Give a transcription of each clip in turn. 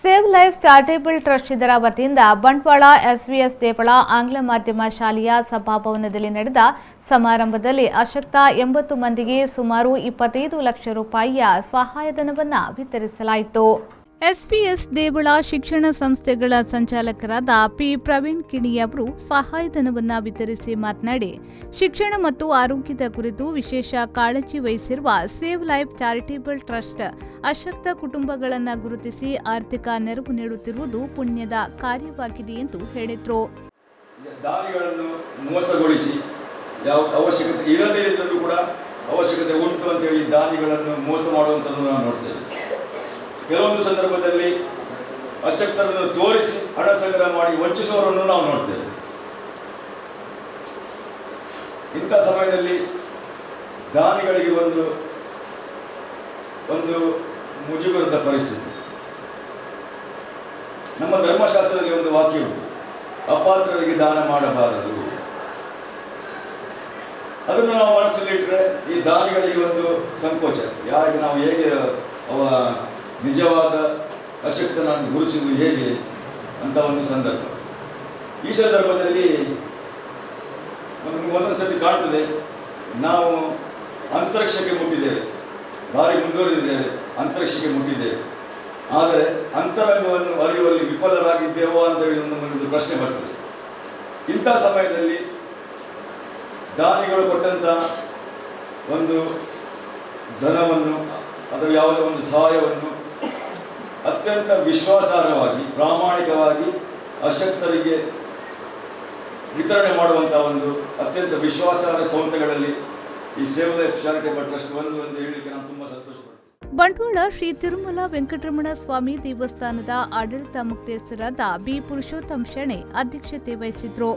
Save life charitable trust ಇದರ ವತಿಯಿಂದ Bantwal SVS ದೇವಳ ಆಂಗ್ಲ ಮಾಧ್ಯಮ ಶಾಲೆಯ ಸಭಾಭವನದಲ್ಲಿ ನಡೆದ ಸಮಾರಂಭದಲ್ಲಿ ಅಶಕ್ತ 80 ಮಂದಿಗೆ ಸುಮಾರು 25 ಲಕ್ಷ ರೂಪಾಯಿಯ ಸಹಾಯಧನವನ್ನು ವಿತರಿಸಲಾಯಿತು. ಎಸ್ವಿಎಸ್ ದೇವಳ ಶಿಕ್ಷಣ ಸಂಸ್ಥೆಗಳ ಸಂಚಾಲಕರಾದ ಪಿ ಪ್ರವೀಣ್ ಕಿಣಿ ಅವರು ಸಹಾಯಧನವನ್ನು ವಿತರಿಸಿ ಮಾತನಾಡಿ, ಶಿಕ್ಷಣ ಮತ್ತು ಆರೋಗ್ಯದ ಕುರಿತು ವಿಶೇಷ ಕಾಳಜಿ ವಹಿಸಿರುವ ಸೇವ್ ಲೈಫ್ ಚಾರಿಟೇಬಲ್ ಟ್ರಸ್ಟ್ ಅಶಕ್ತ ಕುಟುಂಬಗಳನ್ನು ಗುರುತಿಸಿ ಆರ್ಥಿಕ ನೆರವು ನೀಡುತ್ತಿರುವುದು ಪುಣ್ಯದ ಕಾರ್ಯವಾಗಿದೆ ಎಂದು ಹೇಳಿದರು. ದಾನಿಗಳನ್ನು ಮೋಸಗೊಳಿಸಿ ಯಾವ ಅವಶ್ಯಕತೆ ಇರದೇ ಇದ್ದರೂ ಕೂಡ ಅವಶ್ಯಕತೆ ಉಂಟು ಅಂತ ಹೇಳಿ ದಾನಿಗಳನ್ನು ಮೋಸ ಮಾಡುವಂಥದ್ದು ನಾವು ನೋಡ್ತೇವೆ. ಕೆಲವೊಂದು ಸಂದರ್ಭದಲ್ಲಿ ಅಶಕ್ತರನ್ನು ತೋರಿಸಿ ಹಣ ಸಂಗ್ರಹ ಮಾಡಿ ವಂಚಿಸುವವರನ್ನು ನಾವು ನೋಡ್ತೇವೆ. ಇಂಥ ಸಮಯದಲ್ಲಿ ದಾನಿಗಳಿಗೆ ಒಂದು ಮುಜುಗರದ ಪರಿಸ್ಥಿತಿ. ನಮ್ಮ ಧರ್ಮಶಾಸ್ತ್ರದಲ್ಲಿ ಒಂದು ವಾಕ್ಯ ಉಂಟು, ಅಪಾತ್ರರಿಗೆ ದಾನ ಮಾಡಬಾರದು. ಅದನ್ನು ನಾವು ಮನಸ್ಸಲ್ಲಿಟ್ಟರೆ ಈ ದಾನಿಗಳಿಗೆ ಒಂದು ಸಂಕೋಚ, ಯಾರಿಗೆ ನಾವು ಹೇಗೆ ಅವ ನಿಜವಾದ ಅಶಕ್ತನನ್ನು ಗುರುತಿಸುವುದು ಹೇಗೆ ಅಂತ ಒಂದು ಸಂದರ್ಭ. ಈ ಸಂದರ್ಭದಲ್ಲಿ ಒಂದೊಂದು ಸತಿ ಕಾಣ್ತದೆ, ನಾವು ಅಂತರಿಕ್ಷಕ್ಕೆ ಮುಟ್ಟಿದ್ದೇವೆ, ಭಾರಿ ಮುಂದುವರೆದಿದ್ದೇವೆ, ಅಂತರಿಕ್ಷಕ್ಕೆ ಮುಟ್ಟಿದ್ದೇವೆ, ಆದರೆ ಅಂತರಂಗವನ್ನು ಅರಿಯುವಲ್ಲಿ ವಿಫಲರಾಗಿದ್ದೇವೋ ಅಂತ ಹೇಳಿ ಒಂದು ಪ್ರಶ್ನೆ ಬರ್ತದೆ. ಇಂಥ ಸಮಯದಲ್ಲಿ ದಾನಿಗಳು ಕೊಟ್ಟಂಥ ಒಂದು ಧನವನ್ನು ಅಥವಾ ಯಾವುದೇ ಒಂದು ಸಹಾಯವನ್ನು ಅತ್ಯಂತ ವಿಶ್ವಾಸಾರ್ಹವಾಗಿ ಪ್ರಾಮಾಣಿಕವಾಗಿ ಅಶಕ್ತರಿಗೆ ವಿತರಣೆ ಮಾಡುವಂತಹ ಒಂದು ಅತ್ಯಂತ ವಿಶ್ವಾಸಾರ್ಹ ಸಂಸ್ಥೆಗಳಲ್ಲಿ ಈ ಸೇವ್ ಲೈಫ್ ಚಾರಿಟೇಬಲ್ ಟ್ರಸ್ಟ್ ಒಂದು ಎಂದು ಹೇಳಲಿಕ್ಕೆ ನಾನು ತುಂಬಾ ಸಂತೋಷಪಡ್ತೇನೆ. ಬಂಟ್ವಾಳ ಶ್ರೀ ತಿರುಮಲ ವೆಂಕಟರಮಣ ಸ್ವಾಮಿ ದೇವಸ್ಥಾನದ ಆಡಳಿತ ಮುಖ್ಯಸ್ಥರಾದ ಬಿ ಪುರುಷೋತ್ತಮ್ ಶೆಣೆ ಅಧ್ಯಕ್ಷತೆ ವಹಿಸಿದ್ರು.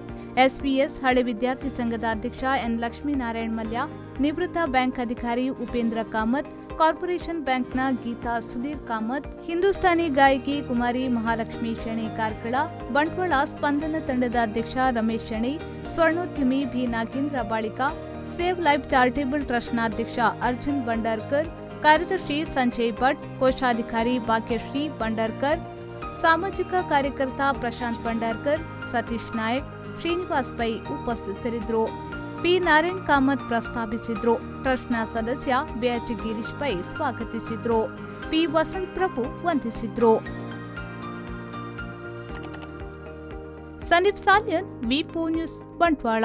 ಎಸ್ವಿಎಸ್ ಹಳೆ ವಿದ್ಯಾರ್ಥಿ ಸಂಘದ ಅಧ್ಯಕ್ಷ ಎನ್ ಲಕ್ಷ್ಮೀನಾರಾಯಣ ಮಲ್ಯ, ನಿವೃತ್ತ ಬ್ಯಾಂಕ್ ಅಧಿಕಾರಿ ಉಪೇಂದ್ರ ಕಾಮತ್, ಕಾರ್ಪೊರೇಷನ್ ಬ್ಯಾಂಕ್ನ ಗೀತಾ ಸುಧೀರ್ ಕಾಮತ್, ಹಿಂದೂಸ್ತಾನಿ ಗಾಯಕಿ ಕುಮಾರಿ ಮಹಾಲಕ್ಷ್ಮಿ ಶೆಣೆ ಕಾರ್ಕಳ, ಬಂಟ್ವಾಳ ಸ್ಪಂದನ ತಂಡದ ಅಧ್ಯಕ್ಷ ರಮೇಶ್ ಶೆಣೆ, ಸ್ವರ್ಣೋದ್ಯಮಿ B Nagendra Balika, save life charitable ಟ್ರಸ್ಟ್ನ ಅಧ್ಯಕ್ಷ ಅರ್ಜುನ್ ಭಂಡಾರ್ಕರ್, ಕಾರ್ಯದರ್ಶಿ ಸಂಜಯ್ ಭಟ್, ಕೋಶಾಧಿಕಾರಿ ಭಾಗ್ಯಶ್ರೀ ಭಂಡಾರ್ಕರ್, ಸಾಮಾಜಿಕ ಕಾರ್ಯಕರ್ತ ಪ್ರಶಾಂತ್ ಭಂಡಾರ್ಕರ್, ಸತೀಶ್ ನಾಯಕ್, ಶ್ರೀನಿವಾಸ್ ಪೈ ಉಪಸ್ಥಿತರಿದ್ದರು. ಪಿ ನಾರಾಯಣ್ ಕಾಮತ್ ಪ್ರಸ್ತಾಪಿಸಿದ್ರು. ಟ್ರಸ್ಟ್ನ ಸದಸ್ಯ ಬಿಎಚ್ ಗಿರೀಶ್ ಪೈ ಸ್ವಾಗತಿಸಿದ್ರು. ಪಿ ವಸಂತ್ ಪ್ರಭು ವಂದಿಸಿದ್ರು. ಸಂದೀಪ್ ಸಾಲ್ಯನ್, ವಿ4 ನ್ಯೂಸ್, ಬಂಟ್ವಾಳ.